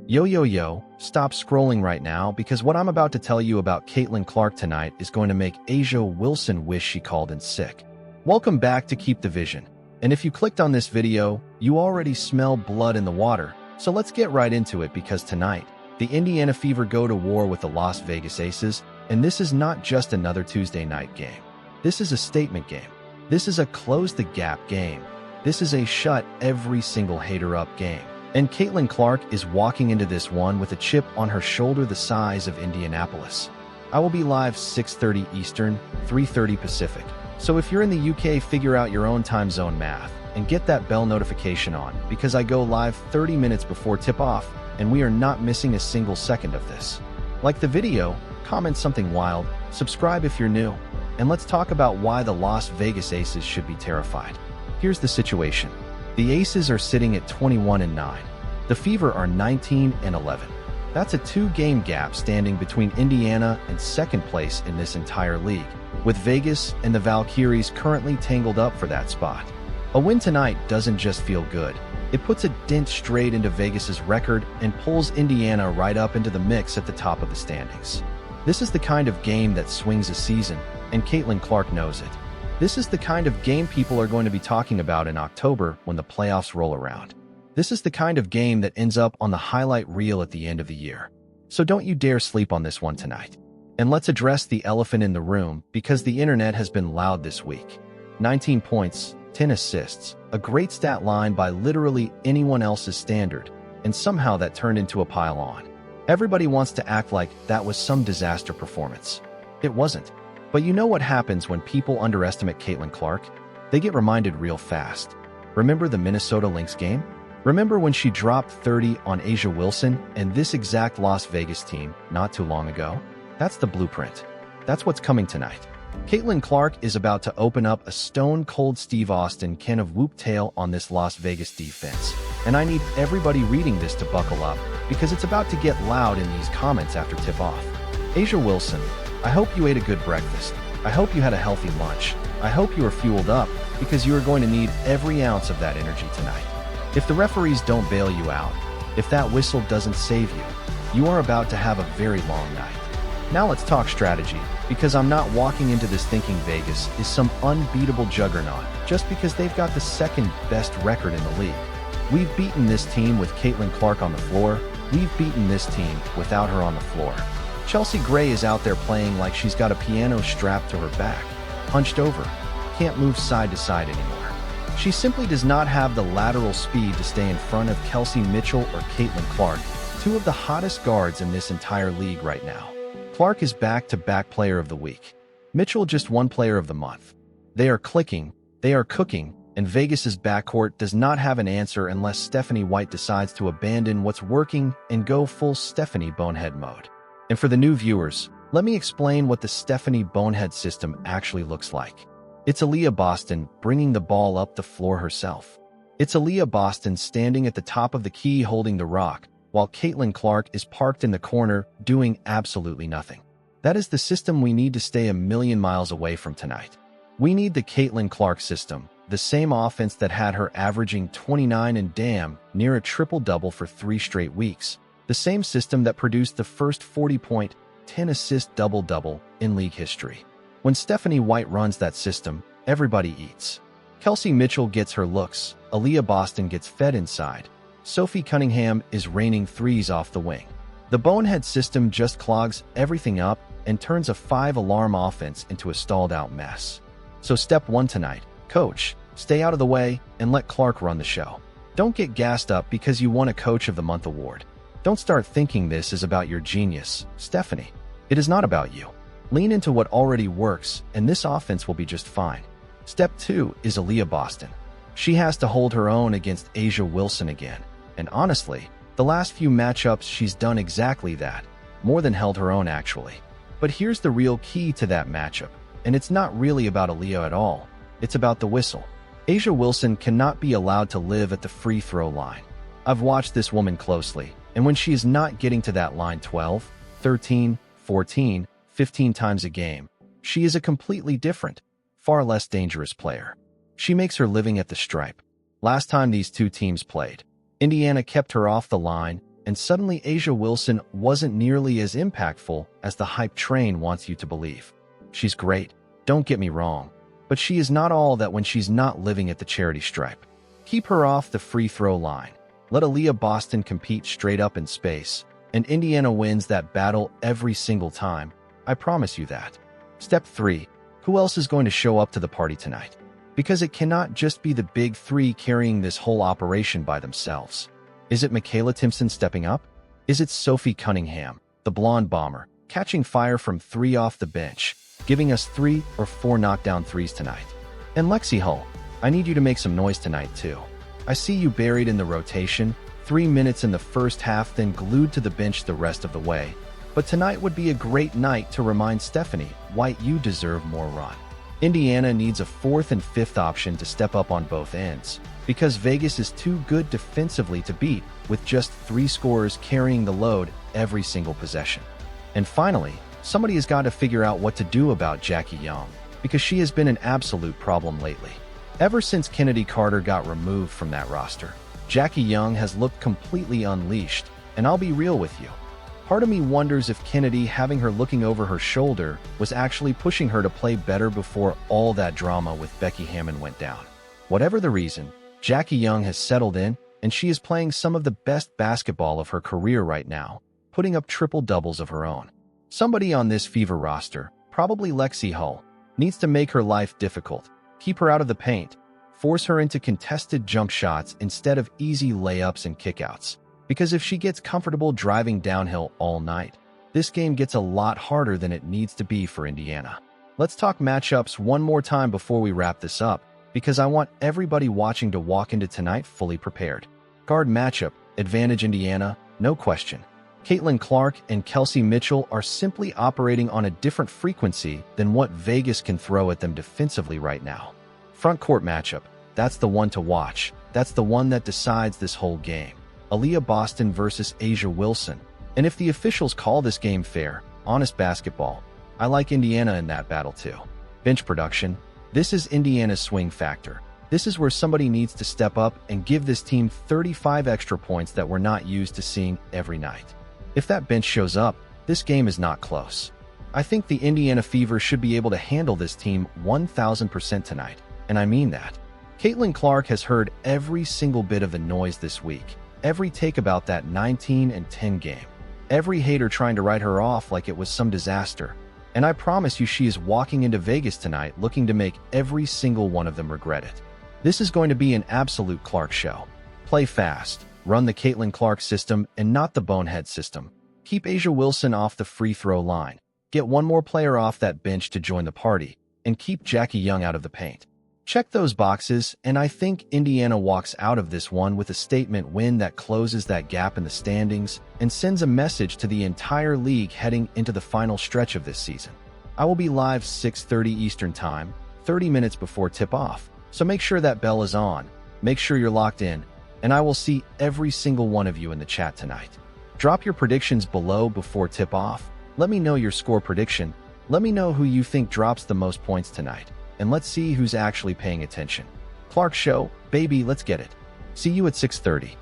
Yo, stop scrolling right now because what I'm about to tell you about Caitlin Clark tonight is going to make A'ja Wilson wish she called in sick. Welcome back to Keep the Vision. And if you clicked on this video, you already smell blood in the water. So let's get right into it because tonight, the Indiana Fever go to war with the Las Vegas Aces, and this is not just another Tuesday night game. This is a statement game. This is a close the gap game. This is a shut every single hater up game. And Caitlin Clark is walking into this one with a chip on her shoulder the size of Indianapolis. I will be live 6:30 Eastern, 3:30 Pacific. So if you're in the UK, figure out your own time zone math and get that bell notification on because I go live 30 minutes before tip-off and we are not missing a single second of this. Like the video, comment something wild, subscribe if you're new, and let's talk about why the Las Vegas Aces should be terrified. Here's the situation. The Aces are sitting at 21-9. The Fever are 19-11. That's a 2-game gap standing between Indiana and second place in this entire league, with Vegas and the Valkyries currently tangled up for that spot. A win tonight doesn't just feel good. It puts a dent straight into Vegas's record and pulls Indiana right up into the mix at the top of the standings. This is the kind of game that swings a season, and Caitlin Clark knows it. This is the kind of game people are going to be talking about in October when the playoffs roll around. This is the kind of game that ends up on the highlight reel at the end of the year. So don't you dare sleep on this one tonight. And let's address the elephant in the room because the internet has been loud this week. 19 points, 10 assists, a great stat line by literally anyone else's standard, and somehow that turned into a pile on. Everybody wants to act like that was some disaster performance. It wasn't. But you know what happens when people underestimate Caitlin Clark? They get reminded real fast. Remember the Minnesota Lynx game? Remember when she dropped 30 on A'ja Wilson and this exact Las Vegas team not too long ago? That's the blueprint. That's what's coming tonight. Caitlin Clark is about to open up a stone-cold Steve Austin can of whoop tail on this Las Vegas defense. And I need everybody reading this to buckle up because it's about to get loud in these comments after tip-off. A'ja Wilson, I hope you ate a good breakfast. I hope you had a healthy lunch. I hope you are fueled up because you are going to need every ounce of that energy tonight. If the referees don't bail you out, if that whistle doesn't save you, you are about to have a very long night. Now let's talk strategy because I'm not walking into this thinking Vegas is some unbeatable juggernaut just because they've got the second best record in the league. We've beaten this team with Caitlin Clark on the floor. We've beaten this team without her on the floor. Chelsea Gray is out there playing like she's got a piano strapped to her back, hunched over, can't move side to side anymore. She simply does not have the lateral speed to stay in front of Kelsey Mitchell or Caitlin Clark, two of the hottest guards in this entire league right now. Clark is back-to-back player of the week. Mitchell just won player of the month. They are clicking, they are cooking, and Vegas's backcourt does not have an answer unless Stephanie White decides to abandon what's working and go full Stephanie Bonehead mode. And for the new viewers, let me explain what the Stephanie Bonehead system actually looks like. It's Aliyah Boston bringing the ball up the floor herself. It's Aliyah Boston standing at the top of the key holding the rock, while Caitlin Clark is parked in the corner doing absolutely nothing. That is the system we need to stay a million miles away from tonight. We need the Caitlin Clark system, the same offense that had her averaging 29 and damn near a triple-double for 3 straight weeks. The same system that produced the first 40-point, 10-assist double-double in league history. When Stephanie White runs that system, everybody eats. Kelsey Mitchell gets her looks, Aliyah Boston gets fed inside. Sophie Cunningham is raining threes off the wing. The Bonehead system just clogs everything up and turns a 5-alarm offense into a stalled-out mess. So step 1 tonight, coach, stay out of the way and let Clark run the show. Don't get gassed up because you won a Coach of the Month award. Don't start thinking this is about your genius, Stephanie. It is not about you. Lean into what already works, and this offense will be just fine. Step 2 is Aliyah Boston. She has to hold her own against A'ja Wilson again. And honestly, the last few matchups she's done exactly that. More than held her own, actually. But here's the real key to that matchup, and it's not really about Aliyah at all. It's about the whistle. A'ja Wilson cannot be allowed to live at the free throw line. I've watched this woman closely, and when she is not getting to that line 12, 13, 14, 15 times a game, she is a completely different, far less dangerous player. She makes her living at the stripe. Last time these two teams played, Indiana kept her off the line, and suddenly A'ja Wilson wasn't nearly as impactful as the hype train wants you to believe. She's great, don't get me wrong, but she is not all that when she's not living at the charity stripe. Keep her off the free throw line. Let Aaliyah Boston compete straight up in space, and Indiana wins that battle every single time. I promise you that. Step 3. Who else is going to show up to the party tonight? Because it cannot just be the big three carrying this whole operation by themselves. Is it Michaela Timpson stepping up? Is it Sophie Cunningham, the blonde bomber, catching fire from 3 off the bench, giving us 3 or 4 knockdown threes tonight? And Lexi Hull, I need you to make some noise tonight too. I see you buried in the rotation, 3 minutes in the first half, then glued to the bench the rest of the way. But tonight would be a great night to remind Stephanie why you deserve more run. Indiana needs a 4th and 5th option to step up on both ends, because Vegas is too good defensively to beat, with just 3 scorers carrying the load every single possession. And finally, somebody has got to figure out what to do about Jackie Young, because she has been an absolute problem lately. Ever since Kennedy Carter got removed from that roster, Jackie Young has looked completely unleashed, and I'll be real with you. Part of me wonders if Kennedy having her looking over her shoulder was actually pushing her to play better before all that drama with Becky Hammon went down. Whatever the reason, Jackie Young has settled in, and she is playing some of the best basketball of her career right now, putting up triple doubles of her own. Somebody on this Fever roster, probably Lexi Hull, needs to make her life difficult, keep her out of the paint, force her into contested jump shots instead of easy layups and kickouts. Because if she gets comfortable driving downhill all night, this game gets a lot harder than it needs to be for Indiana. Let's talk matchups one more time before we wrap this up, because I want everybody watching to walk into tonight fully prepared. Guard matchup, advantage Indiana, no question. Caitlin Clark and Kelsey Mitchell are simply operating on a different frequency than what Vegas can throw at them defensively right now. Front court matchup, that's the one to watch. That's the one that decides this whole game. Aaliyah Boston versus A'ja Wilson. And if the officials call this game fair, honest basketball, I like Indiana in that battle too. Bench production. This is Indiana's swing factor. This is where somebody needs to step up and give this team 35 extra points that we're not used to seeing every night. If that bench shows up, this game is not close. I think the Indiana Fever should be able to handle this team 1000% tonight, and I mean that. Caitlin Clark has heard every single bit of the noise this week. Every take about that 19-10 game. Every hater trying to write her off like it was some disaster. And I promise you she is walking into Vegas tonight looking to make every single one of them regret it. This is going to be an absolute Clark show. Play fast, run the Caitlin Clark system and not the bonehead system. Keep A'ja Wilson off the free throw line. Get one more player off that bench to join the party. And keep Jackie Young out of the paint. Check those boxes, and I think Indiana walks out of this one with a statement win that closes that gap in the standings and sends a message to the entire league heading into the final stretch of this season. I will be live 6:30 Eastern Time, 30 minutes before tip-off, so make sure that bell is on, make sure you're locked in, and I will see every single one of you in the chat tonight. Drop your predictions below before tip-off. Let me know your score prediction. Let me know who you think drops the most points tonight. And let's see who's actually paying attention. Clark Show, baby, let's get it. See you at 6:30.